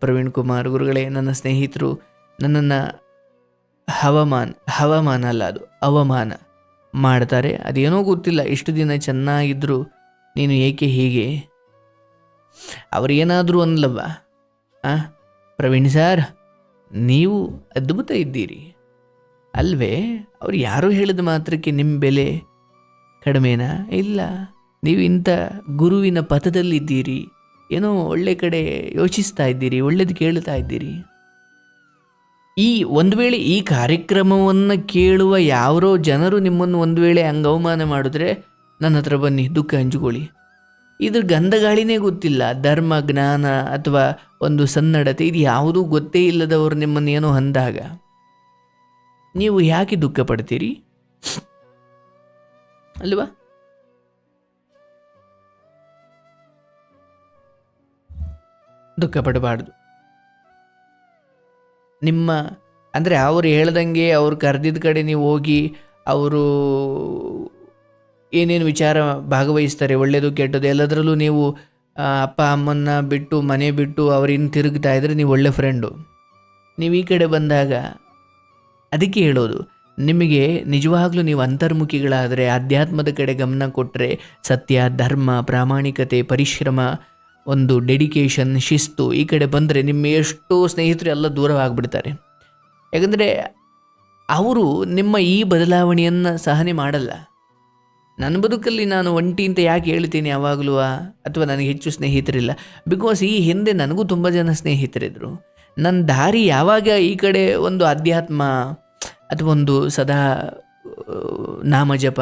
ಪ್ರವೀಣ್ ಕುಮಾರ್ ಗುರುಗಳೇ, ನನ್ನ ಸ್ನೇಹಿತರು ನನ್ನನ್ನು ಹವಾಮಾನ ಅಲ್ಲ, ಅದು ಅವಮಾನ ಮಾಡ್ತಾರೆ. ಅದೇನೋ ಗೊತ್ತಿಲ್ಲ, ಇಷ್ಟು ದಿನ ಚೆನ್ನಾಗಿದ್ದರು, ನೀನು ಏಕೆ ಹೀಗೆ? ಅವರೇನಾದರೂ ಅನ್ಲವ್ವ, ಪ್ರವೀಣ್ ಸರ್ ನೀವು ಅದ್ಭುತ ಇದ್ದೀರಿ ಅಲ್ವೇ? ಅವ್ರು ಯಾರೋ ಹೇಳಿದ ಮಾತ್ರಕ್ಕೆ ನಿಮ್ಮ ಬೆಲೆ ಕಡಿಮೆನಾ? ಇಲ್ಲ, ನೀವು ಇಂಥ ಗುರುವಿನ ಪಥದಲ್ಲಿದ್ದೀರಿ, ಏನೋ ಒಳ್ಳೆ ಕಡೆ ಯೋಚಿಸ್ತಾ ಇದ್ದೀರಿ, ಒಳ್ಳೇದು ಕೇಳ್ತಾ ಇದ್ದೀರಿ. ಒಂದು ವೇಳೆ ಈ ಕಾರ್ಯಕ್ರಮವನ್ನು ಕೇಳುವ ಯಾರೋ ಜನರು ನಿಮ್ಮನ್ನು ಒಂದು ವೇಳೆ ಹಂಗೆ ಅವಮಾನ ಮಾಡಿದ್ರೆ ನನ್ನ ಹತ್ರ ಬನ್ನಿ, ದುಃಖ ಹಂಚಿಕೊಳ್ಳಿ. ಇದ್ರ ಗಂಧಗಾಳಿನೇ ಗೊತ್ತಿಲ್ಲ, ಧರ್ಮ ಜ್ಞಾನ ಅಥವಾ ಒಂದು ಸನ್ನಡತೆ ಇದು ಯಾವುದೂ ಗೊತ್ತೇ ಇಲ್ಲದವರು ನಿಮ್ಮನ್ನೇನೋ ಅಂದಾಗ ನೀವು ಯಾಕೆ ದುಃಖ ಪಡ್ತೀರಿ ಅಲ್ವಾ? ದುಃಖ ಪಡಬಾರ್ದು. ನಿಮ್ಮ ಅಂದರೆ ಅವರು ಹೇಳ್ದಂಗೆ ಅವ್ರು ಕರೆದಿದ್ದ ಕಡೆ ನೀವು ಹೋಗಿ ಅವರು ಏನೇನು ವಿಚಾರ ಭಾಗವಹಿಸ್ತಾರೆ, ಒಳ್ಳೆಯದು ಕೆಟ್ಟದ್ದು ಎಲ್ಲದರಲ್ಲೂ ನೀವು ಅಪ್ಪ ಅಮ್ಮನ್ನ ಬಿಟ್ಟು ಮನೆ ಬಿಟ್ಟು ಅವ್ರಿನ್ನು ತಿರುಗ್ತಾ ಇದ್ರೆ ನೀವು ಒಳ್ಳೆ ಫ್ರೆಂಡು. ನೀವು ಈ ಕಡೆ ಬಂದಾಗ ಅದಕ್ಕೆ ಹೇಳೋದು, ನಿಮಗೆ ನಿಜವಾಗ್ಲೂ ನೀವು ಅಂತರ್ಮುಖಿಗಳಾದರೆ, ಆಧ್ಯಾತ್ಮದ ಕಡೆ ಗಮನ ಕೊಟ್ಟರೆ, ಸತ್ಯ, ಧರ್ಮ, ಪ್ರಾಮಾಣಿಕತೆ, ಪರಿಶ್ರಮ, ಒಂದು ಡೆಡಿಕೇಶನ್, ಶಿಸ್ತು ಈ ಕಡೆ ಬಂದರೆ ನಿಮ್ಮ ಎಷ್ಟೋ ಸ್ನೇಹಿತರು ಎಲ್ಲ ದೂರವಾಗಿಬಿಡ್ತಾರೆ. ಯಾಕಂದರೆ ಅವರು ನಿಮ್ಮ ಈ ಬದಲಾವಣೆಯನ್ನು ಸಹನೆ ಮಾಡಲ್ಲ. ನನ್ನ ಬದುಕಲ್ಲಿ ನಾನು ಒಂಟಿ ಅಂತ ಯಾಕೆ ಹೇಳ್ತೀನಿ ಯಾವಾಗಲೂ, ಅಥವಾ ನನಗೆ ಹೆಚ್ಚು ಸ್ನೇಹಿತರಿಲ್ಲ, ಬಿಕಾಸ್ ಈ ಹಿಂದೆ ನನಗೂ ತುಂಬ ಜನ ಸ್ನೇಹಿತರಿದ್ದರು. ನನ್ನ ದಾರಿ ಯಾವಾಗ ಈ ಕಡೆ ಒಂದು ಅಧ್ಯಾತ್ಮ ಅಥವಾ ಒಂದು ಸದಾ ನಾಮಜಪ,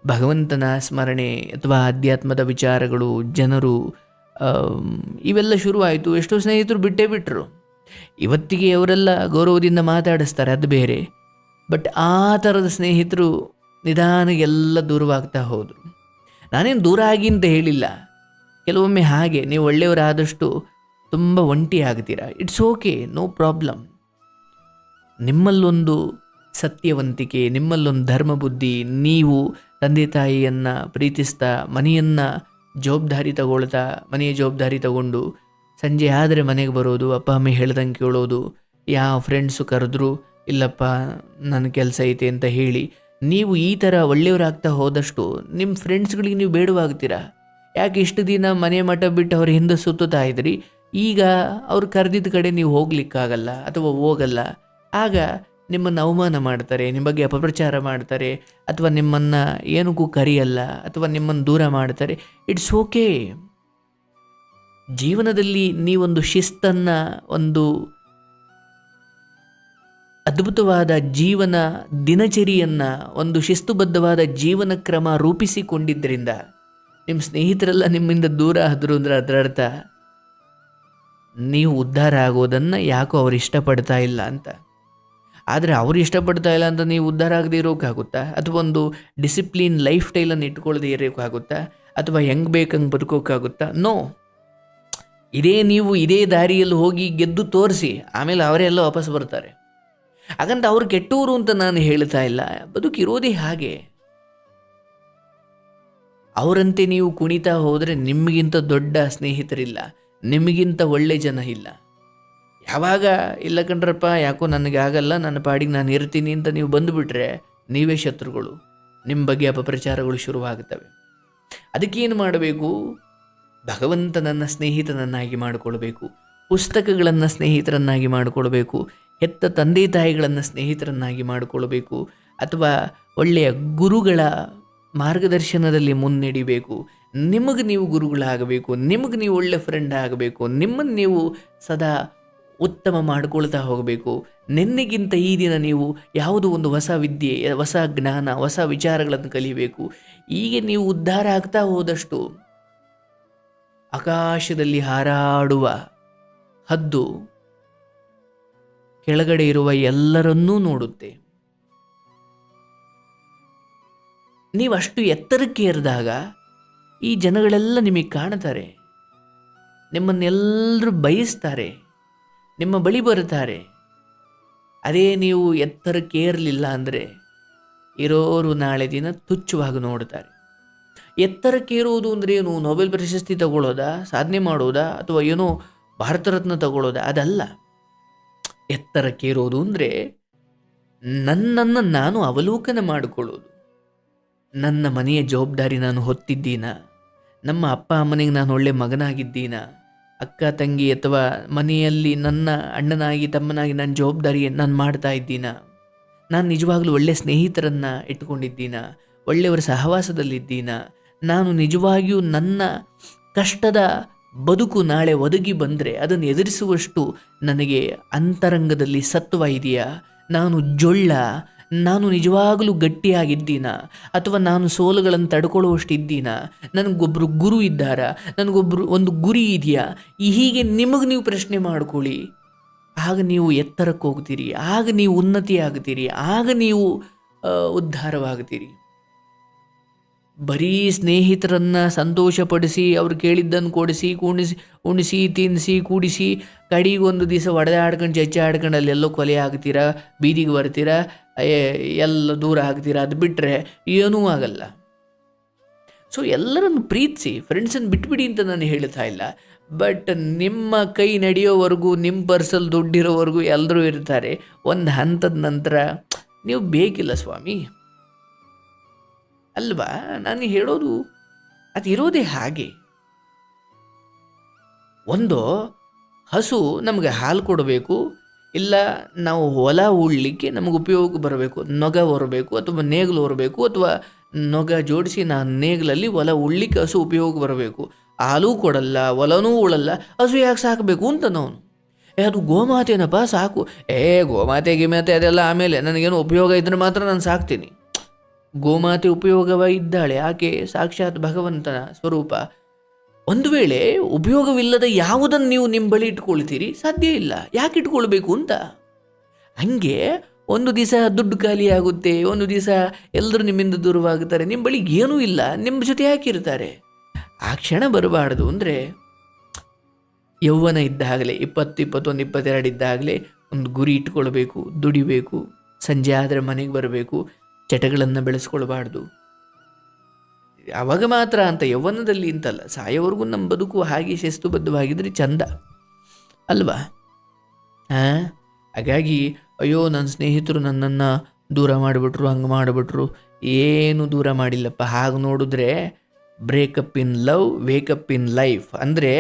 ಭಗವಂತನ ಸ್ಮರಣೆ ಅಥವಾ ಅಧ್ಯಾತ್ಮದ ವಿಚಾರಗಳು, ಜನರು, ಇವೆಲ್ಲ ಶುರುವಾಯಿತು, ಎಷ್ಟೋ ಸ್ನೇಹಿತರು ಬಿಟ್ಟೇ ಬಿಟ್ಟರು. ಇವತ್ತಿಗೆ ಅವರೆಲ್ಲ ಗೌರವದಿಂದ ಮಾತಾಡಿಸ್ತಾರೆ, ಅದು ಬೇರೆ. ಬಟ್ ಆ ಥರದ ಸ್ನೇಹಿತರು ನಿಧಾನಕ್ಕೆ ಎಲ್ಲ ದೂರವಾಗ್ತಾ ಹೋದರು. ನಾನೇನು ದೂರ ಆಗಿ ಅಂತ ಹೇಳಿಲ್ಲ, ಕೆಲವೊಮ್ಮೆ ಹಾಗೆ ನೀವು ಒಳ್ಳೆಯವರಾದಷ್ಟು ತುಂಬ ಒಂಟಿ ಆಗ್ತೀರಾ. It's okay, no problem. ನಿಮ್ಮಲ್ಲೊಂದು ಸತ್ಯವಂತಿಕೆ, ನಿಮ್ಮಲ್ಲೊಂದು ಧರ್ಮ ಬುದ್ಧಿ, ನೀವು ತಂದೆ ತಾಯಿಯನ್ನು ಪ್ರೀತಿಸ್ತಾ, ಮನೆಯನ್ನು ಜವಾಬ್ದಾರಿ ತಗೊಳ್ತಾ, ಮನೆಯ ಜವಾಬ್ದಾರಿ ತಗೊಂಡು ಸಂಜೆ ಆದರೆ ಮನೆಗೆ ಬರೋದು, ಅಪ್ಪ ಅಮ್ಮ ಹೇಳ್ದಂಗೆ ಕೇಳೋದು, ಯಾವ ಫ್ರೆಂಡ್ಸು ಕರೆದ್ರು ಇಲ್ಲಪ್ಪ ನನ್ನ ಕೆಲಸ ಐತೆ ಅಂತ ಹೇಳಿ ನೀವು ಈ ಥರ ಒಳ್ಳೆಯವರಾಗ್ತಾ ಹೋದಷ್ಟು ನಿಮ್ಮ ಫ್ರೆಂಡ್ಸ್ಗಳಿಗೆ ನೀವು ಬೇಡವಾಗ್ತೀರಾ. ಯಾಕೆ ಇಷ್ಟು ದಿನ ಮನೆ ಮಠ ಬಿಟ್ಟು ಅವ್ರ ಹಿಂದೆ ಸುತ್ತುತ್ತಾ ಇದ್ರಿ, ಈಗ ಅವ್ರು ಕರೆದಿದ್ದ ಕಡೆ ನೀವು ಹೋಗ್ಲಿಕ್ಕಾಗಲ್ಲ ಅಥವಾ ಹೋಗಲ್ಲ, ಆಗ ನಿಮ್ಮನ್ನು ಅವಮಾನ ಮಾಡ್ತಾರೆ, ನಿಮ್ಮ ಬಗ್ಗೆ ಅಪಪ್ರಚಾರ ಮಾಡ್ತಾರೆ, ಅಥವಾ ನಿಮ್ಮನ್ನು ಏನಕ್ಕೂ ಕರೆಯಲ್ಲ, ಅಥವಾ ನಿಮ್ಮನ್ನು ದೂರ ಮಾಡ್ತಾರೆ. It's okay. ಜೀವನದಲ್ಲಿ ನೀವೊಂದು ಶಿಸ್ತನ್ನು, ಒಂದು ಅದ್ಭುತವಾದ ಜೀವನ ದಿನಚರಿಯನ್ನು, ಒಂದು ಶಿಸ್ತುಬದ್ಧವಾದ ಜೀವನ ಕ್ರಮ ರೂಪಿಸಿಕೊಂಡಿದ್ದರಿಂದ ನಿಮ್ಮ ಸ್ನೇಹಿತರೆಲ್ಲ ನಿಮ್ಮಿಂದ ದೂರ ಆದರು ಅಂದರೆ ಅದರ ಅರ್ಥ ನೀವು ಉದ್ಧಾರ ಆಗೋದನ್ನು ಯಾಕೋ ಅವ್ರು ಇಷ್ಟಪಡ್ತಾ ಇಲ್ಲ ಅಂತ. ಆದರೆ ಅವ್ರು ಇಷ್ಟಪಡ್ತಾ ಇಲ್ಲ ಅಂತ ನೀವು ಉದ್ಧಾರ ಆಗದೆ ಇರೋಕ್ಕಾಗುತ್ತಾ? ಅಥವಾ ಒಂದು ಡಿಸಿಪ್ಲಿನ್ ಲೈಫ್ ಸ್ಟೈಲನ್ನು ಇಟ್ಕೊಳ್ಳದೆ ಇರೋಕ್ಕಾಗುತ್ತಾ? ಅಥವಾ ಹೆಂಗೆ ಬೇಕಂಗೆ ಬದುಕೋಕ್ಕಾಗುತ್ತಾ? ನೋ. ನೀವು ಇದೇ ದಾರಿಯಲ್ಲಿ ಹೋಗಿ ಗೆದ್ದು ತೋರಿಸಿ, ಆಮೇಲೆ ಅವರೇ ಎಲ್ಲ ವಾಪಸ್ ಬರ್ತಾರೆ. ಹಾಗಂತ ಅವ್ರು ಕೆಟ್ಟವರು ಅಂತ ನಾನು ಹೇಳ್ತಾ ಇಲ್ಲ, ಬದುಕಿರೋದೇ ಹಾಗೆ. ಅವರಂತೆ ನೀವು ಕುಣಿತಾ ಹೋದರೆ ನಿಮಗಿಂತ ದೊಡ್ಡ ಸ್ನೇಹಿತರಿಲ್ಲ, ನಿಮಗಿಂತ ಒಳ್ಳೆ ಜನ ಇಲ್ಲ. ಯಾವಾಗ ಇಲ್ಲ ಕಣ್ರಪ್ಪ ಯಾಕೋ ನನಗೆ ಆಗಲ್ಲ, ನನ್ನ ಪಾಡಿಗೆ ನಾನು ಇರ್ತೀನಿ ಅಂತ ನೀವು ಬಂದುಬಿಟ್ರೆ ನೀವೇ ಶತ್ರುಗಳು, ನಿಮ್ಮ ಬಗ್ಗೆ ಅಪಪ್ರಚಾರಗಳು ಶುರುವಾಗುತ್ತವೆ. ಅದಕ್ಕೇನು ಮಾಡಬೇಕು? ಭಗವಂತನನ್ನು ಸ್ನೇಹಿತನನ್ನಾಗಿ ಮಾಡಿಕೊಳ್ಬೇಕು, ಪುಸ್ತಕಗಳನ್ನು ಸ್ನೇಹಿತರನ್ನಾಗಿ ಮಾಡಿಕೊಳ್ಬೇಕು, ಹೆತ್ತ ತಂದೆ ತಾಯಿಗಳನ್ನು ಸ್ನೇಹಿತರನ್ನಾಗಿ ಮಾಡಿಕೊಳ್ಬೇಕು, ಅಥವಾ ಒಳ್ಳೆಯ ಗುರುಗಳ ಮಾರ್ಗದರ್ಶನದಲ್ಲಿ ಮುನ್ನಡೆಯಬೇಕು. ನಿಮಗೆ ನೀವು ಗುರುಗಳಾಗಬೇಕು, ನಿಮಗೆ ನೀವು ಒಳ್ಳೆ ಫ್ರೆಂಡ್ ಆಗಬೇಕು, ನಿಮ್ಮನ್ನು ನೀವು ಸದಾ ಉತ್ತಮ ಮಾಡಿಕೊಳ್ತಾ ಹೋಗಬೇಕು. ನಿನ್ನೆಗಿಂತ ಈ ದಿನ ನೀವು ಯಾವುದೋ ಒಂದು ಹೊಸ ವಿದ್ಯೆ, ಹೊಸ ಜ್ಞಾನ, ಹೊಸ ವಿಚಾರಗಳನ್ನು ಕಲಿಬೇಕು. ಹೀಗೆ ನೀವು ಉದ್ಧಾರ ಆಗ್ತಾ ಹೋದಷ್ಟು ಆಕಾಶದಲ್ಲಿ ಹಾರಾಡುವ ಹದ್ದು ಕೆಳಗಡೆ ಇರುವ ಎಲ್ಲರನ್ನೂ ನೋಡುತ್ತೆ. ನೀವು ಅಷ್ಟು ಎತ್ತರಕ್ಕೆ ಏರಿದಾಗ ಈ ಜನಗಳೆಲ್ಲ ನಿಮಗೆ ಕಾಣ್ತಾರೆ, ನಿಮ್ಮನ್ನೆಲ್ಲರೂ ಬಯಸ್ತಾರೆ, ನಿಮ್ಮ ಬಳಿ ಬರುತ್ತಾರೆ. ಅದೇ ನೀವು ಎತ್ತರಕ್ಕೆ ಏರಲಿಲ್ಲ ಅಂದರೆ ಇರೋರು ನಾಳೆ ದಿನ ತುಚ್ಛವಾಗಿ ನೋಡ್ತಾರೆ. ಎತ್ತರಕ್ಕೇರುವುದು ಅಂದರೆ ಏನು? ನೊಬೆಲ್ ಪ್ರಶಸ್ತಿ ತಗೊಳ್ಳೋದಾ, ಸಾಧನೆ ಮಾಡೋದಾ, ಅಥವಾ ಏನೋ ಭಾರತ ರತ್ನ ತಗೊಳ್ಳೋದು ಅದಲ್ಲ. ಎತ್ತರಕ್ಕೇರೋದು ಅಂದರೆ ನನ್ನನ್ನು ನಾನು ಅವಲೋಕನ ಮಾಡಿಕೊಳ್ಳೋದು. ನನ್ನ ಮನೆಯ ಜವಾಬ್ದಾರಿ ನಾನು ಹೊತ್ತಿದ್ದೀನ, ನಮ್ಮ ಅಪ್ಪ ಅಮ್ಮನಿಗೆ ನಾನು ಒಳ್ಳೆ ಮಗನಾಗಿದ್ದೀನ, ಅಕ್ಕ ತಂಗಿ ಅಥವಾ ಮನೆಯಲ್ಲಿ ನನ್ನ ಅಣ್ಣನಾಗಿ ತಮ್ಮನಾಗಿ ನನ್ನ ಜವಾಬ್ದಾರಿ ನಾನು ಮಾಡ್ತಾ ಇದ್ದೀನ, ನಾನು ನಿಜವಾಗ್ಲೂ ಒಳ್ಳೆಯ ಸ್ನೇಹಿತರನ್ನು ಇಟ್ಕೊಂಡಿದ್ದೀನ, ಒಳ್ಳೆಯವರ ಸಹವಾಸದಲ್ಲಿದ್ದೀನ, ನಾನು ನಿಜವಾಗಿಯೂ ನನ್ನ ಕಷ್ಟದ ಬದುಕು ನಾಳೆ ಒದಗಿ ಬಂದರೆ ಅದನ್ನು ಎದುರಿಸುವಷ್ಟು ನನಗೆ ಅಂತರಂಗದಲ್ಲಿ ಸತ್ವ ಇದೆಯಾ, ನಾನು ಜೊಳ್ಳ, ನಾನು ನಿಜವಾಗಲೂ ಗಟ್ಟಿಯಾಗಿದ್ದೀನ, ಅಥವಾ ನಾನು ಸೋಲುಗಳನ್ನು ತಡ್ಕೊಳ್ಳುವಷ್ಟು ಇದ್ದೀನ, ನನಗೊಬ್ಬರು ಗುರು ಇದ್ದಾರಾ, ನನಗೊಬ್ಬರು ಒಂದು ಗುರಿ ಇದೆಯಾ, ಹೀಗೆ ನಿಮಗೆ ನೀವು ಪ್ರಶ್ನೆ ಮಾಡ್ಕೊಳ್ಳಿ. ಆಗ ನೀವು ಎತ್ತರಕ್ಕೆ ಹೋಗ್ತೀರಿ, ಆಗ ನೀವು ಉನ್ನತಿ ಆಗ್ತೀರಿ, ಆಗ ನೀವು ಉದ್ಧಾರವಾಗ್ತೀರಿ. ಬರೀ ಸ್ನೇಹಿತರನ್ನು ಸಂತೋಷಪಡಿಸಿ ಅವ್ರು ಕೇಳಿದ್ದನ್ನು ಕೊಡಿಸಿ ಉಣಿಸಿ ತಿನ್ನಿಸಿ ಕೂಡಿಸಿ ಕಡೆಗೆ ಒಂದು ದಿವಸ ಹೊಡೆದಾಡ್ಕೊಂಡು ಚಚ್ಚೆ ಆಡ್ಕೊಂಡು ಅಲ್ಲೆಲ್ಲೋ ಕೊಲೆ ಆಗ್ತೀರಾ, ಬೀದಿಗೆ ಬರ್ತೀರಾ, ಎಲ್ಲ ದೂರ ಆಗ್ತೀರಾ. ಅದು ಬಿಟ್ಟರೆ ಏನೂ ಆಗಲ್ಲ. ಸೊ ಎಲ್ಲರನ್ನು ಪ್ರೀತಿಸಿ, ಫ್ರೆಂಡ್ಸನ್ನು ಬಿಟ್ಬಿಡಿ ಅಂತ ನಾನು ಹೇಳ್ತಾ ಇಲ್ಲ. ಬಟ್ ನಿಮ್ಮ ಕೈ ನಡೆಯೋವರೆಗೂ, ನಿಮ್ಮ ಪರ್ಸಲ್ಲಿ ದುಡ್ಡಿರೋವರೆಗೂ ಎಲ್ಲರೂ ಇರ್ತಾರೆ. ಒಂದು ಹಂತದ ನಂತರ ನೀವು ಬೇಕಿಲ್ಲ ಸ್ವಾಮಿ ಅಲ್ವಾ. ನಾನು ಹೇಳೋದು ಅದು ಇರೋದೇ ಹಾಗೆ. ಒಂದು ಹಸು ನಮಗೆ ಹಾಲು ಕೊಡಬೇಕು, ಇಲ್ಲ ನಾವು ಹೊಲ ಉಳ್ಳಿಕ್ಕೆ ನಮಗೆ ಉಪಯೋಗ ಬರಬೇಕು, ನೊಗ ಹೊರಬೇಕು ಅಥವಾ ನೇಗಿಲು ಹೊರಬೇಕು, ಅಥವಾ ನೊಗ ಜೋಡಿಸಿ ನಾನು ನೇಗಿಲಲ್ಲಿ ಹೊಲ ಉಳ್ಳಿಕ್ಕೆ ಹಸು ಉಪಯೋಗ ಬರಬೇಕು. ಹಾಲು ಕೊಡಲ್ಲ, ಹೊಲನೂ ಉಳಲ್ಲ, ಹಸು ಯಾಕೆ ಸಾಕಬೇಕು ಅಂತ ನಾವು ಅದು ಗೋಮಾತೆನಪ್ಪ ಸಾಕು, ಗೋಮಾತೆ ಗಿಮಾತೆ ಅದೆಲ್ಲ ಆಮೇಲೆ, ನನಗೇನು ಉಪಯೋಗ ಇದ್ರೆ ಮಾತ್ರ ನಾನು ಸಾಕ್ತೀನಿ. ಗೋಮಾತೆ ಉಪಯೋಗವಾಗಿದ್ದಾಳೆ, ಆಕೆ ಸಾಕ್ಷಾತ್ ಭಗವಂತನ ಸ್ವರೂಪ. ಒಂದು ವೇಳೆ ಉಪಯೋಗವಿಲ್ಲದ ಯಾವುದನ್ನು ನೀವು ನಿಮ್ಮ ಬಳಿ ಇಟ್ಕೊಳ್ತೀರಿ, ಸಾಧ್ಯ ಇಲ್ಲ. ಯಾಕೆ ಇಟ್ಕೊಳ್ಬೇಕು ಅಂತ. ಹಂಗೆ ಒಂದು ದಿವಸ ದುಡ್ಡು ಖಾಲಿ ಆಗುತ್ತೆ, ಒಂದು ದಿವಸ ಎಲ್ಲರೂ ನಿಮ್ಮಿಂದ ದೂರವಾಗುತ್ತಾರೆ, ನಿಮ್ಮ ಬಳಿ ಏನೂ ಇಲ್ಲ, ನಿಮ್ಮ ಜೊತೆ ಯಾಕಿರ್ತಾರೆ. ಆ ಕ್ಷಣ ಬರಬಾರ್ದು. ಅಂದರೆ ಯೌವನ ಇದ್ದಾಗಲೇ 20, 21, 22 ಇದ್ದಾಗಲೇ ಒಂದು ಗುರಿ ಇಟ್ಕೊಳ್ಬೇಕು, ದುಡಿಬೇಕು, ಸಂಜೆ ಆದರೆ ಮನೆಗೆ ಬರಬೇಕು, ಚಟಗಳನ್ನು ಬೆಳೆಸ್ಕೊಳ್ಬಾರ್ದು. ಆವಾಗ ಮಾತ್ರ ಅಂತ, ಯೌವನದಲ್ಲಿ ಅಂತಲ್ಲ, ಸಾಯೋವರೆಗೂ ನಮ್ಮ ಬದುಕು ಹಾಗೆ ಶಿಸ್ತುಬದ್ಧವಾಗಿದ್ರೆ ಚಂದ ಅಲ್ವಾ. ಹಾಗಾಗಿ ಅಯ್ಯೋ ನನ್ನ ಸ್ನೇಹಿತರು ನನ್ನನ್ನು ದೂರ ಮಾಡಿಬಿಟ್ರು, ಹಂಗೆ ಮಾಡಿಬಿಟ್ರು, ಏನು ದೂರ ಮಾಡಿಲ್ಲಪ್ಪ. ಹಾಗೆ ನೋಡಿದ್ರೆ breakup in love, wake up in life. ಅಂದರೆ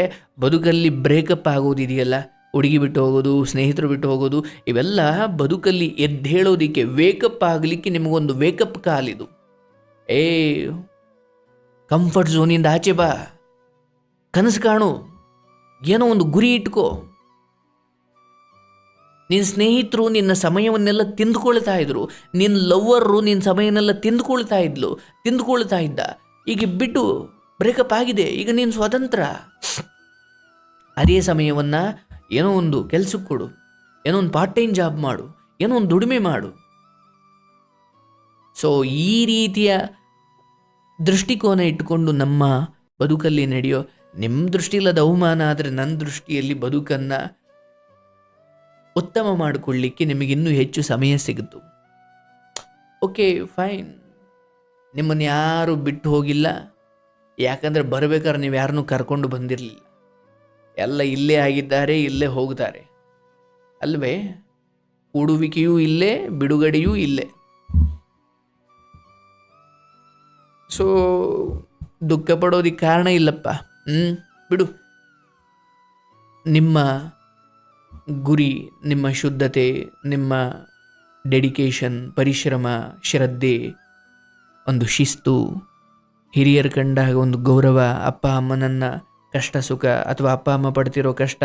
ಬದುಕಲ್ಲಿ ಬ್ರೇಕಪ್ ಆಗೋದಿದೆಯಲ್ಲ, ಹುಡುಗಿ ಬಿಟ್ಟು ಹೋಗೋದು, ಸ್ನೇಹಿತರು ಬಿಟ್ಟು ಹೋಗೋದು, ಇವೆಲ್ಲ ಬದುಕಲ್ಲಿ ಎದ್ದೇಳೋದಿಕ್ಕೆ, ವೇಕಪ್ ಆಗಲಿಕ್ಕೆ ನಿಮಗೊಂದು ವೇಕಪ್ ಕಾಲಿದು. ಕಂಫರ್ಟ್ ಝೋನಿಂದ ಆಚೆ ಬಾ, ಕನಸು ಕಾಣು, ಏನೋ ಒಂದು ಗುರಿ ಇಟ್ಕೋ. ನಿನ್ನ ಸ್ನೇಹಿತರು ನಿನ್ನ ಸಮಯವನ್ನೆಲ್ಲ ತಿಂದುಕೊಳ್ತಾ ಇದ್ರು, ನಿನ್ನ ಲವ್ವರು ನಿನ್ನ ಸಮಯವನ್ನೆಲ್ಲ ತಿಂದುಕೊಳ್ತಾ ಇದ್ದ. ಈಗ ಬಿಟ್ಟು ಬ್ರೇಕಪ್ ಆಗಿದೆ, ಈಗ ನೀನು ಸ್ವತಂತ್ರ. ಅದೇ ಸಮಯವನ್ನು ಏನೋ ಒಂದು ಕೆಲಸಕ್ಕೆ ಕೊಡು, ಏನೋ ಒಂದು ಪಾರ್ಟ್ ಟೈಮ್ ಜಾಬ್ ಮಾಡು, ಏನೋ ಒಂದು ದುಡಿಮೆ ಮಾಡು. ಸೊ ಈ ರೀತಿಯ ದೃಷ್ಟಿಕೋನ ಇಟ್ಟುಕೊಂಡು ನಮ್ಮ ಬದುಕಲ್ಲಿ ನಡೆಯೋ. ನಿಮ್ಮ ದೃಷ್ಟಿಯಲ್ಲಿ ಅದು ಅವಮಾನ ಆದರೆ ನನ್ನ ದೃಷ್ಟಿಯಲ್ಲಿ ಬದುಕನ್ನು ಉತ್ತಮ ಮಾಡಿಕೊಳ್ಳಿಕ್ಕೆ ನಿಮಗಿನ್ನೂ ಹೆಚ್ಚು ಸಮಯ ಸಿಗುತ್ತು. ಓಕೆ ಫೈನ್, ನಿಮ್ಮನ್ನು ಯಾರೂ ಬಿಟ್ಟು ಹೋಗಿಲ್ಲ, ಯಾಕಂದರೆ ಬರಬೇಕಾದ್ರೆ ನೀವು ಯಾರನ್ನೂ ಕರ್ಕೊಂಡು ಬಂದಿರಲಿಲ್ಲ. ಎಲ್ಲ ಇಲ್ಲೇ ಆಗಿದ್ದಾರೆ, ಇಲ್ಲೇ ಹೋಗ್ತಾರೆ ಅಲ್ವೇ. ಕೂಡುವಿಕೆಯೂ ಇಲ್ಲೇ, ಬಿಡುಗಡೆಯೂ ಇಲ್ಲೇ. ಸೊ ದುಃಖ ಪಡೋದಕ್ಕೆ ಕಾರಣ ಇಲ್ಲಪ್ಪ. ಬಿಡು. ನಿಮ್ಮ ಗುರಿ, ನಿಮ್ಮ ಶುದ್ಧತೆ, ನಿಮ್ಮ ಡೆಡಿಕೇಶನ್, ಪರಿಶ್ರಮ, ಶ್ರದ್ಧೆ, ಒಂದು ಶಿಸ್ತು, ಹಿರಿಯರು ಕಂಡಾಗ ಒಂದು ಗೌರವ, ಅಪ್ಪ ಅಮ್ಮನನ್ನು ಕಷ್ಟ ಸುಖ ಅಥವಾ ಅಪ್ಪ ಅಮ್ಮ ಪಡ್ತಿರೋ ಕಷ್ಟ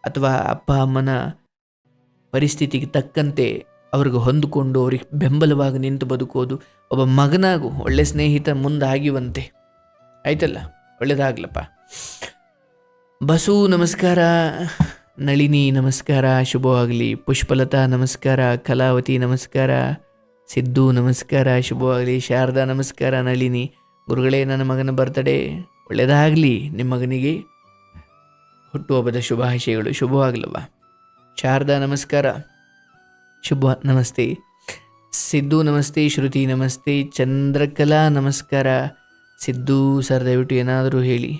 ಅಥವಾ ಅಪ್ಪ ಅಮ್ಮನ ಪರಿಸ್ಥಿತಿಗೆ ತಕ್ಕಂತೆ ಅವ್ರಿಗೆ ಹೊಂದಿಕೊಂಡು ಅವ್ರಿಗೆ ಬೆಂಬಲವಾಗಿ ನಿಂತು ಬದುಕೋದು. ಒಬ್ಬ ಮಗನಾಗು, ಒಳ್ಳೆ ಸ್ನೇಹಿತ ಮುಂದಾಗಿವಂತೆ. ಆಯ್ತಲ್ಲ, ಒಳ್ಳೆಯದಾಗ್ಲಪ್ಪ. ಬಸು ನಮಸ್ಕಾರ, ನಳಿನಿ ನಮಸ್ಕಾರ, ಶುಭವಾಗಲಿ. ಪುಷ್ಪಲತಾ ನಮಸ್ಕಾರ, ಕಲಾವತಿ ನಮಸ್ಕಾರ, ಸಿದ್ದು ನಮಸ್ಕಾರ, ಶುಭವಾಗಲಿ. ಶಾರದಾ ನಮಸ್ಕಾರ, ನಳಿನಿ ಗುರುಗಳೇ ನನ್ನ ಮಗನ ಬರ್ತಡೇ, ಒಳ್ಳೆಯದಾಗಲಿ. ನಿಮ್ಮ ಮಗನಿಗೆ ಹುಟ್ಟುಹಬ್ಬದ ಶುಭಾಶಯಗಳು, ಶುಭವಾಗಲವ್ವ. ಶಾರದಾ ನಮಸ್ಕಾರ, ಶುಭ ನಮಸ್ತೆ. ಸಿದ್ದು ನಮಸ್ತೆ, ಶ್ರುತಿ ನಮಸ್ತೆ, ಚಂದ್ರಕಲಾ ನಮಸ್ಕಾರ. ಸಿದ್ದು ಸರ್ ದಯವಿಟ್ಟು ಏನಾದರೂ ಹೇಳಿ.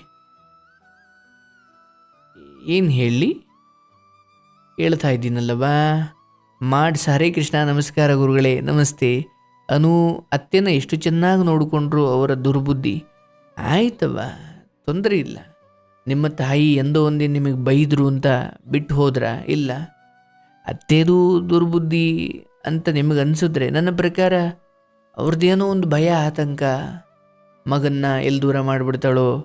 ಏನು ಹೇಳಿ ಹೇಳ್ತಾ ಇದ್ದೀನಲ್ಲವಾ. ಮಾಡ್ಸ್. ಹರೇ ಕೃಷ್ಣ. ನಮಸ್ಕಾರ ಗುರುಗಳೇ. ನಮಸ್ತೆ. ಅನು ಅತ್ತೆನ ಎಷ್ಟು ಚೆನ್ನಾಗಿ ನೋಡಿಕೊಂಡ್ರು ಅವರ ದುರ್ಬುದ್ಧಿ. ಆಯ್ತವ, ತೊಂದರೆ ಇಲ್ಲ. ನಿಮ್ಮ ತಾಯಿ ಎಂದೋ ಒಂದೇ ನಿಮಗೆ ಬೈದರು ಅಂತ ಬಿಟ್ಟು ಹೋದ್ರ? ಇಲ್ಲ. ಅತ್ತೇದು ದುರ್ಬುದ್ಧಿ ಅಂತ ನಿಮಗೆ ಅನಿಸಿದ್ರೆ ನನ್ನ ಪ್ರಕಾರ ಅವ್ರದ್ದೇನೋ ಒಂದು ಭಯ, ಆತಂಕ, ಮಗನ್ನ ಎಲ್ಲಿ ದೂರ ಮಾಡಿಬಿಡ್ತಾಳೋ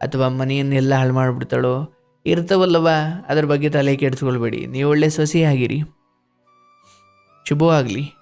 ಅಥವಾ ಮನೆಯನ್ನೆಲ್ಲ ಹಾಳು ಮಾಡಿಬಿಡ್ತಾಳೋ ಇರ್ತಾವಲ್ಲವ. ಅದ್ರ ಬಗ್ಗೆ ತಲೆ ಕೆಡಿಸ್ಕೊಳ್ಬೇಡಿ. ನೀವು ಒಳ್ಳೆ ಸೊಸೆ ಆಗಿರಿ. ಶುಭವಾಗಲಿ.